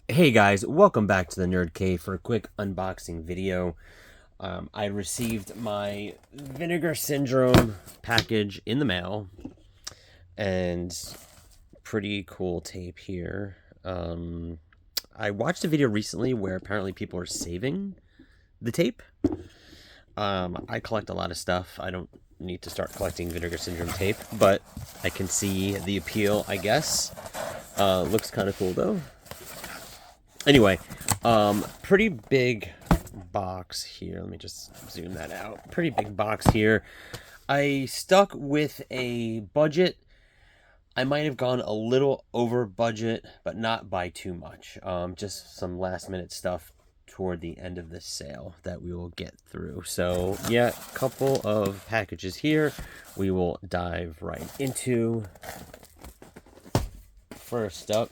Hey guys, welcome back to the Nerd Cave for a quick unboxing video. I received my Vinegar Syndrome package in the mail, and pretty cool tape here. I watched a video recently where apparently people are saving the tape. I collect a lot of stuff. I don't need to start collecting Vinegar Syndrome tape, but I can see the appeal, I guess. Looks kind of cool though. Anyway, pretty big box here. Let me just zoom that out. Pretty big box here. I stuck with a budget. I might have gone a little over budget, but not by too much. Just some last minute stuff toward the end of this sale that we will get through. So yeah, a couple of packages here. We will dive right into. First up,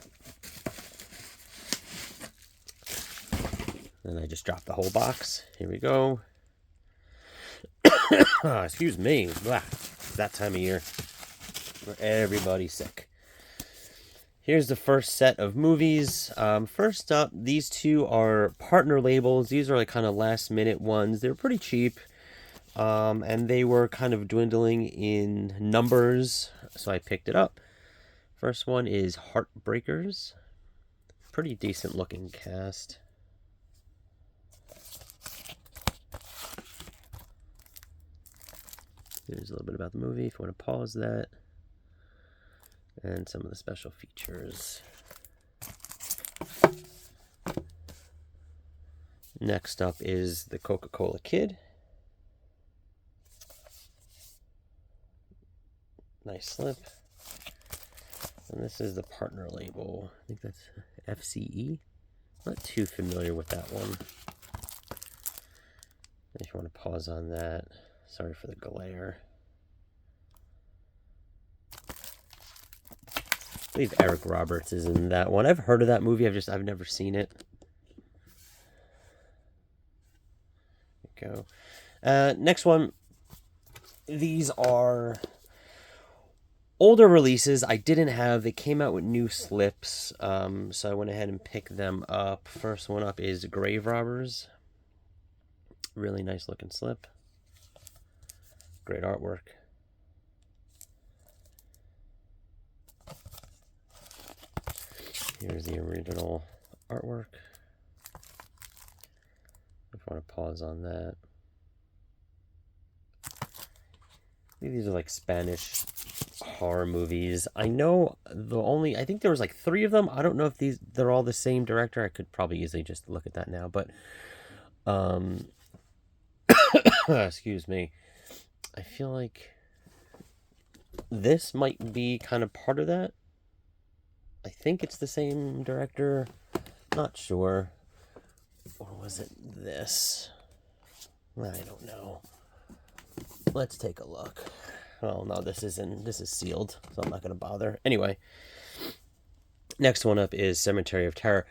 and I just dropped the whole box. Here we go. Excuse me. Blah. That time of year where everybody's sick. Here's the first set of movies. First up, these two are partner labels. These are like kind of last minute ones. They're pretty cheap. And they were kind of dwindling in numbers, so I picked it up. First one is Heartbreakers. Pretty decent looking cast. Here's a little bit about the movie if you want to pause that. And some of the special features. Next up is the Coca-Cola Kid. Nice slip. And this is the partner label. I think that's FCE. Not too familiar with that one. If you want to pause on that. Sorry for the glare. I believe Eric Roberts is in that one. I've heard of that movie. I've never seen it. There we go. Next one. These are older releases I didn't have. They came out with new slips, so I went ahead and picked them up. First one up is Grave Robbers. Really nice looking slip. Great artwork. Here's the original artwork. If you want to pause on that. These are like Spanish horror movies. I know I think there was like 3 of them. I don't know if they're all the same director. I could probably easily just look at that now, but excuse me. I feel like this might be kind of part of that. I think it's the same director. Not sure. Or was it this? I don't know. Let's take a look. Oh no, this is sealed, so I'm not gonna bother. Anyway, next one up is Cemetery of Terror.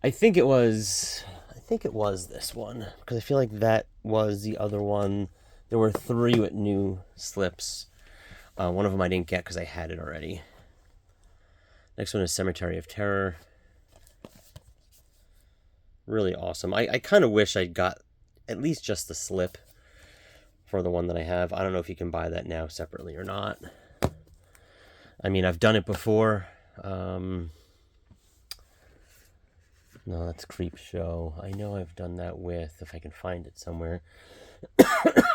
I think it was this one, because I feel like that was the other one. There were 3 with new slips. One of them I didn't get because I had it already. Next one is Cemetery of Terror. Really awesome. I kind of wish I got at least just the slip for the one that I have. I don't know if you can buy that now separately or not. I mean, I've done it before. No, that's Creep Show. I know I've done that with, if I can find it somewhere.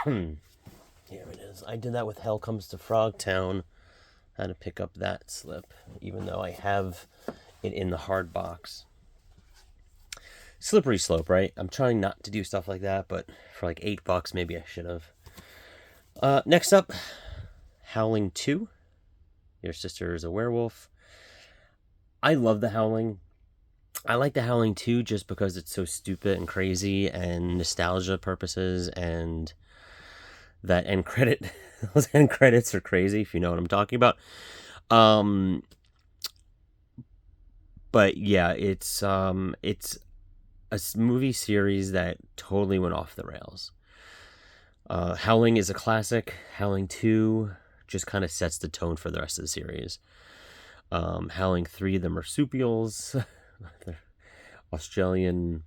Here it is. I did that with Hell Comes to Frogtown. Had to pick up that slip, even though I have it in the hard box. Slippery slope, right? I'm trying not to do stuff like that, but for like $8, maybe I should have. Next up, Howling 2. Your sister is a werewolf. I love The Howling. I like The Howling 2 just because it's so stupid and crazy and nostalgia purposes, and that end credit, those end credits are crazy, if you know what I'm talking about. But yeah, it's a movie series that totally went off the rails. Howling is a classic. Howling 2 just kind of sets the tone for the rest of the series. Howling 3, the marsupials Australian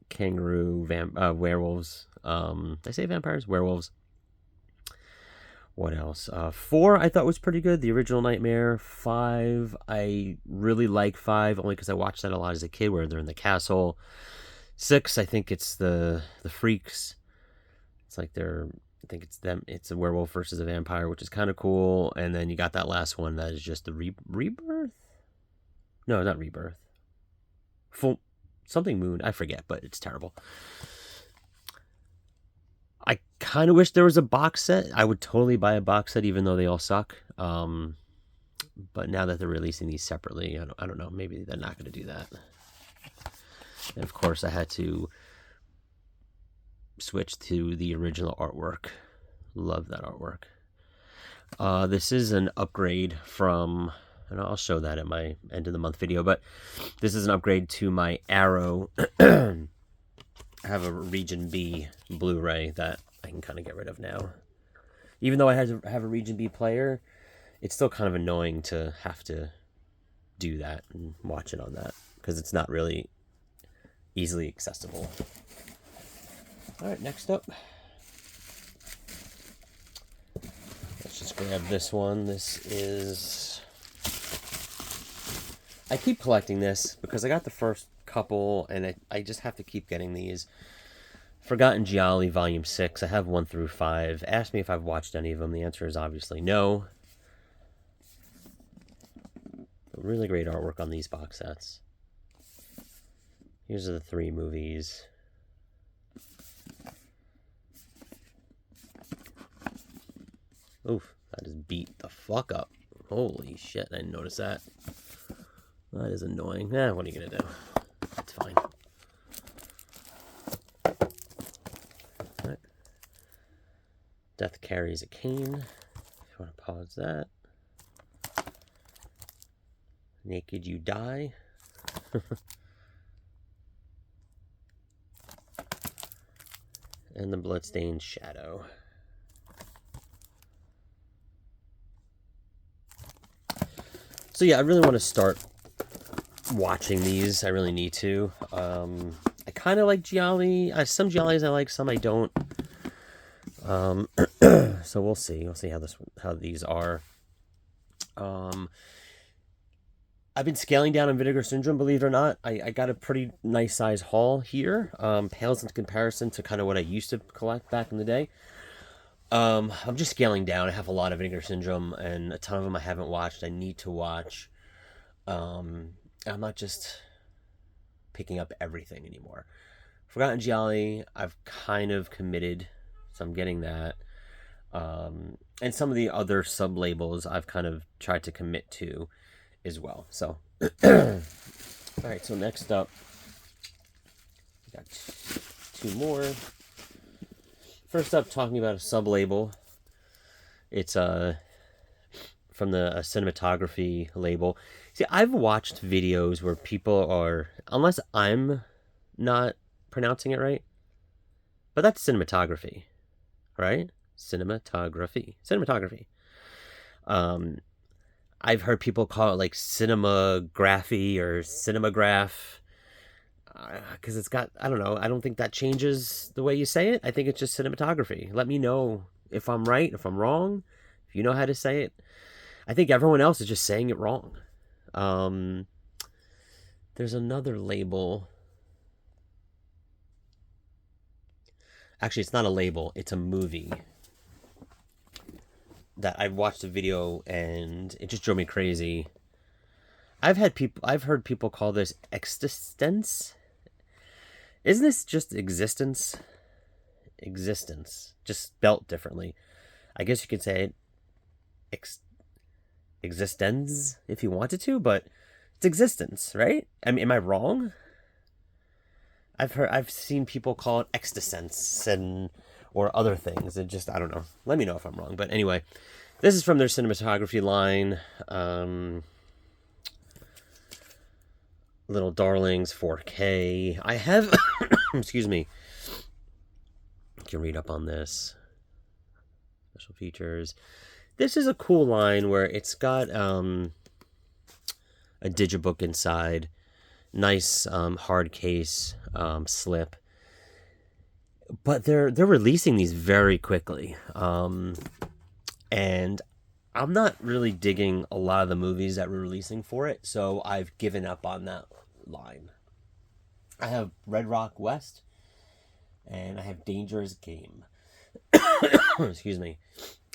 kangaroo werewolves. Did I say vampires? Werewolves. What else? 4 I thought was pretty good. The original Nightmare. 5 I really like 5 only because I watched that a lot as a kid where they're in the castle. 6 I think it's the freaks. It's like I think it's them. It's a werewolf versus a vampire, which is kind of cool. And then you got that last one that is just the rebirth. No, not rebirth. Full something moon. I forget, but it's terrible. I kind of wish there was a box set. I would totally buy a box set, even though they all suck. But now that they're releasing these separately, I don't know. Maybe they're not going to do that. And of course, I had to switch to the original artwork. Love that artwork. This is an upgrade from, and I'll show that in my end of the month video, but this is an upgrade to my Arrow. I have a Region B Blu-ray that I can kind of get rid of now. Even though I have a Region B player, it's still kind of annoying to have to do that and watch it on that because it's not really easily accessible. All right, next up. Let's just grab this one. This is... I keep collecting this because I got the first couple and I just have to keep getting these. Forgotten Gialli Volume 6. I have 1 through 5. Ask me if I've watched any of them. The answer is obviously no. But really great artwork on these box sets. Here's the 3 movies. Oof, that is beat the fuck up. Holy shit, I didn't notice that. That is annoying. What are you going to do? It's fine. Right. Death Carries a Cane. If you want to pause that. Naked You Die. And the Bloodstained Shadow. So yeah, I really want to start watching these. I really need to. I kind of like Gialli. Some Giallis I like, some I don't. So we'll see. We'll see how these are. I've been scaling down on Vinegar Syndrome, believe it or not. I got a pretty nice size haul here. Pales in comparison to kind of what I used to collect back in the day. I'm just scaling down. I have a lot of Vinegar Syndrome, and a ton of them I haven't watched. I need to watch. I'm not just picking up everything anymore. Forgotten Gialli, I've kind of committed, so I'm getting that. And some of the other sub-labels I've kind of tried to commit to as well. So, alright, so next up, we got 2 more. First up, talking about a sub-label. It's from the cinematography label. See, I've watched videos where people are, unless I'm not pronouncing it right, but that's cinematography, right? Cinematography. I've heard people call it like cinematography or cinematograph. Because it's got, I don't know, I don't think that changes the way you say it. I think it's just cinematography. Let me know if I'm right, if I'm wrong, if you know how to say it. I think everyone else is just saying it wrong. There's another label. Actually, it's not a label, it's a movie that I watched a video and it just drove me crazy. I've heard people call this existence. Isn't this just existence? Existence, just spelt differently. I guess you could say existence if you wanted to, but it's existence, right? I mean, am I wrong? I've seen people call it existence and or other things. It just, I don't know. Let me know if I'm wrong. But anyway, this is from their cinematography line. Little Darlings 4K. I have, excuse me. You can read up on this. Special features. This is a cool line where it's got a digibook inside, Nice hard case slip. But they're releasing these very quickly. And I'm not really digging a lot of the movies that we're releasing for it, so I've given up on that line. I have Red Rock West, and I have Dangerous Game. Excuse me.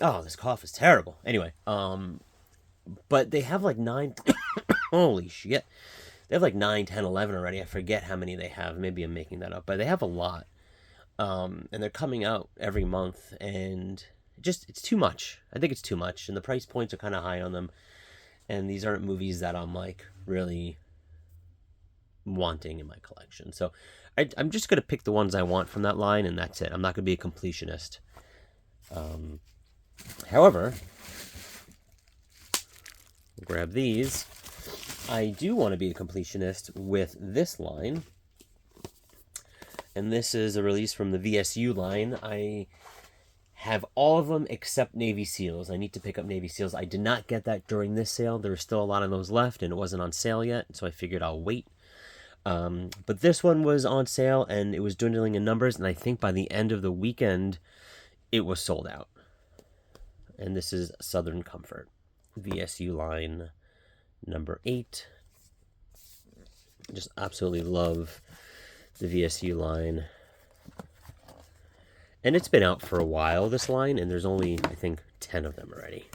Oh, this cough is terrible. Anyway, but they have like 9. Holy shit. They have like 9, 10, 11 already. I forget how many they have. Maybe I'm making that up, but they have a lot. And they're coming out every month, and it's too much. I think it's too much, and the price points are kind of high on them. And these aren't movies that I'm like really wanting in my collection. So I'm just gonna pick the ones I want from that line, and that's it. I'm not gonna be a completionist. However, grab these. I do want to be a completionist with this line. And this is a release from the VSU line. I have all of them except Navy SEALs. I need to pick up Navy SEALs. I did not get that during this sale. There were still a lot of those left, and it wasn't on sale yet, so I figured I'll wait. But this one was on sale, and it was dwindling in numbers, and I think by the end of the weekend, it was sold out. And this is Southern Comfort, VSU line number 8. Just absolutely love the VSU line. And it's been out for a while, this line, and there's only, I think, 10 of them already.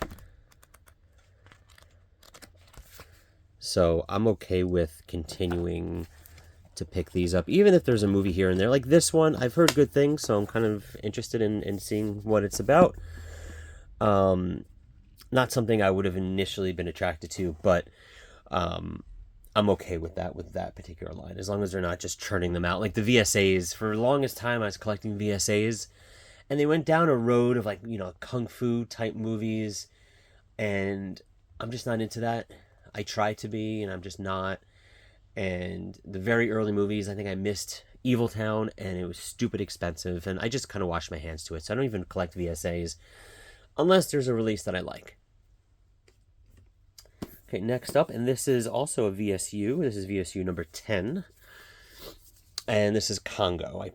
So I'm okay with continuing to pick these up, even if there's a movie here and there. Like this one, I've heard good things, so I'm kind of interested in seeing what it's about. Not something I would have initially been attracted to, but I'm okay with that particular line, as long as they're not just churning them out. Like the VSAs, for the longest time I was collecting VSAs, and they went down a road of like, kung fu type movies, and I'm just not into that. I try to be, and I'm just not. And the very early movies, I think I missed Evil Town, and it was stupid expensive, and I just kind of washed my hands to it. So I don't even collect VSAs unless there's a release that I like. Okay, next up, and this is also a VSU. This is VSU number 10. And this is Congo. I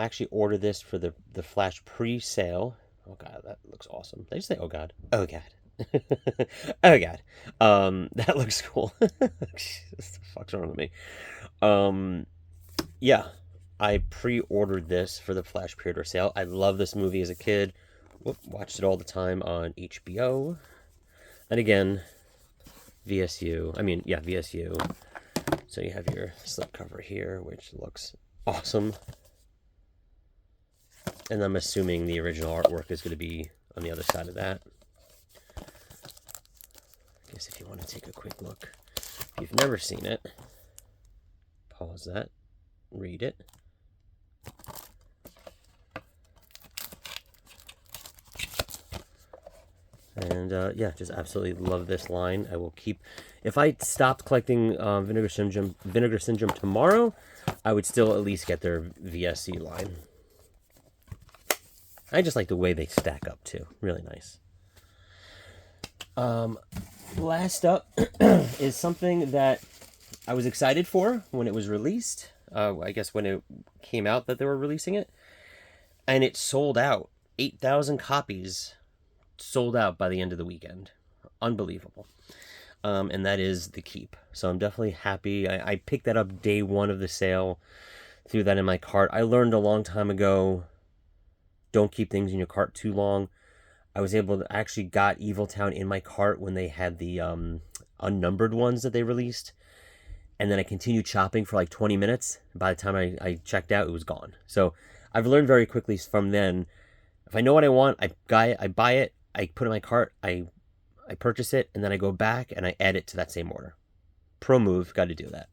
actually ordered this for the Flash pre-sale. Oh god, that looks awesome. Did I just say oh god? Oh god. Oh god. That looks cool. What the fuck's wrong with me? Yeah. I pre-ordered this for the Flash pre-order sale. I love this movie as a kid. Watched it all the time on HBO. And again, VSU. VSU. So you have your slipcover here, which looks awesome. And I'm assuming the original artwork is going to be on the other side of that. I guess if you want to take a quick look, if you've never seen it, pause that, read it. And just absolutely love this line. I will keep. If I stopped collecting Vinegar Syndrome tomorrow, I would still at least get their VSC line. I just like the way they stack up too. Really nice. Last up is something that I was excited for when it was released. I guess when it came out that they were releasing it, and it sold out. 8,000 copies. Sold out by the end of the weekend. Unbelievable. And that is The Keep. So I'm definitely happy. I picked that up day one of the sale. Threw that in my cart. I learned a long time ago, don't keep things in your cart too long. I was able to actually got Evil Town in my cart when they had the unnumbered ones that they released. And then I continued shopping for like 20 minutes. By the time I checked out, it was gone. So I've learned very quickly from then, if I know what I want, I buy it, I put it in my cart, I purchase it, and then I go back and I add it to that same order. Pro move, got to do that.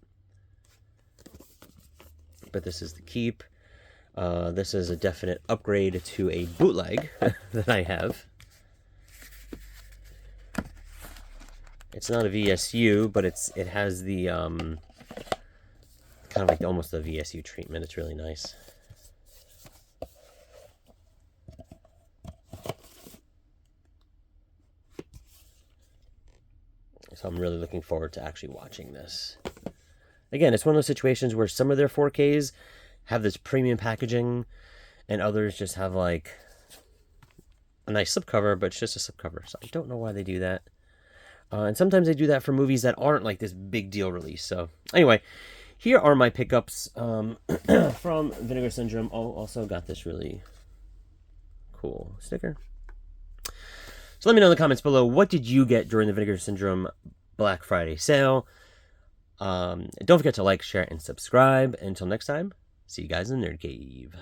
But this is The Keep. This is a definite upgrade to a bootleg that I have. It's not a VSU, but it has the kind of like almost a VSU treatment. It's really nice. So I'm really looking forward to actually watching this. Again, it's one of those situations where some of their 4Ks have this premium packaging, and others just have like a nice slipcover, but it's just a slipcover. So I don't know why they do that. And sometimes they do that for movies that aren't like this big deal release. So anyway, here are my pickups from Vinegar Syndrome. Oh, also got this really cool sticker. So let me know in the comments below, what did you get during the Vinegar Syndrome Black Friday sale? Don't forget to like, share, and subscribe. Until next time, see you guys in the Nerd Cave.